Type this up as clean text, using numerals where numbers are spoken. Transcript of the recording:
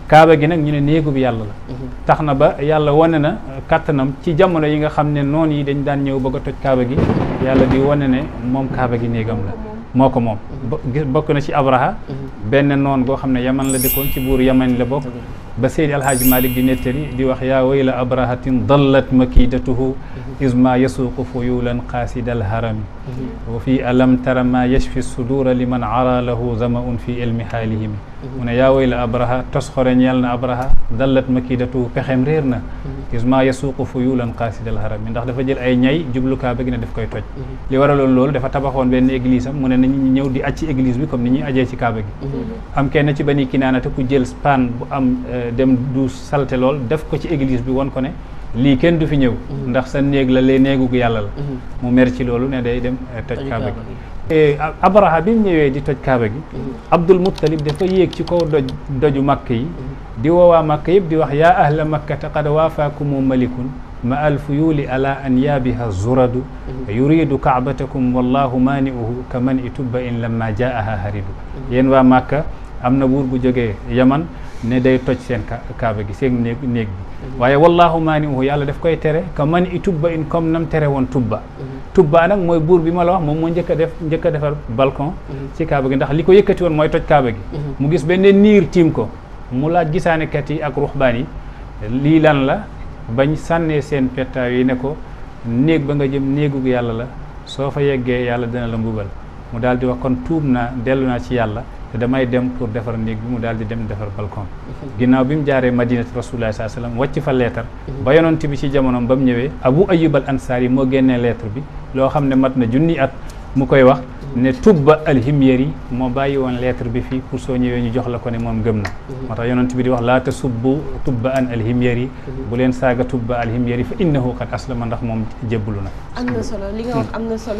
kaaba gi nag ñu ne néegu bi yàlla la tax na ba yàlla wane na kàttanam ci jamono yi nga xam ne noon yi dañ daan ñëw bëgg a toj kaaba gi yàlla di wane ne moom kaaba gi néegam la moo ko moom bokk na ci Abraha benn noon goo xam ne yaman la dëkkoon ci buur yaman la bokk ba Seydi Alhaaji Malik di nettali di wax yaa wayla abrahatin dallat makidatuhu isma yasuuqu fuyulan qaasidal harami wa fi alam tara ma yashfi sudura liman ara lahu zamaun fi ilmi xaalihimi mu ne yaa wayla abraha tosxore ñeel na abraha dallat makidatuhu pexem réer na isma yasuuqu fuyulan qaasidal harami ndax dafa jël ay ñay jublu kaaba gi ne daf koy toj li waraloon loolu dafa tabaxoon benn église am mu ne nañu ñëw di aj ci église bi comme ni ñuy ajee ci kaaba gi am kenn ci Bani Kinaana te ku jël paan bu am dem du salte lool def ko ci église bi won ko ne lii kenn du fi ñëw ndax sa néeg la lee néegu yàlla la mu mer ci loolu ne day dem toj kaaba gi Abraha bi mu ñëwee di toj kaaba gi Abdul Muttalib dafa yéeg ci kaw doju makk yi di woowaa makk yëpp di wax yaa ahla makkata qad waafaakumu malikun ma alfuyuli ala an yaabiha zuradu yuridu kaabatakum wallahu maaniuhu ka man i tubba in lamma jaaha haridu yéen waa Màkka am na buur bu jógee Yaman ne day toj seen kaaba gi seen néeg bi waaye wallahu maaniuhu yàlla daf koy tere ka man i tubba in comme nam tere woon tubba nag mooy buur bi ma la wax moom moo njëkk a defar balcon ci kaaba gi ndax li ko yëkkati woon mooy toj kaaba gi mu gis benn niir tiim ko mu laaj gisaanekat yi ak ruxbaan yi lii lan la bañ sànnee seen pettaaw yi ne ko néeg ba nga jëm néegu yàlla la soo fa yeggee yàlla dina la mbugal mu daal di wax kon tuub naa dellu naa ci yàlla te damay dem pour defar néeg bi mu daal di dem defar balcon ginnaaw bi mu jaaree madinatu rasulullah sallallahu alayhi wasallam wàcc fa leetar ba yonent bi ci jamonoom ba mu ñëwee Abu Ayyub al Ansari moo génnee lettre bi loo xam ne mat na junni at mu koy wax ne Tubba al-Himyari moo bàyyi woon lettre bi fii pour soo ñëwee ñu jox la ko ne moom gëm na moo tax yonent bi di wax laa tasubbu Tubba an al-Himyari bu leen saaga Tubba al-Himyari fa innahu qad aslama ndax moom jébbalu na am na solo li nga wax am na solo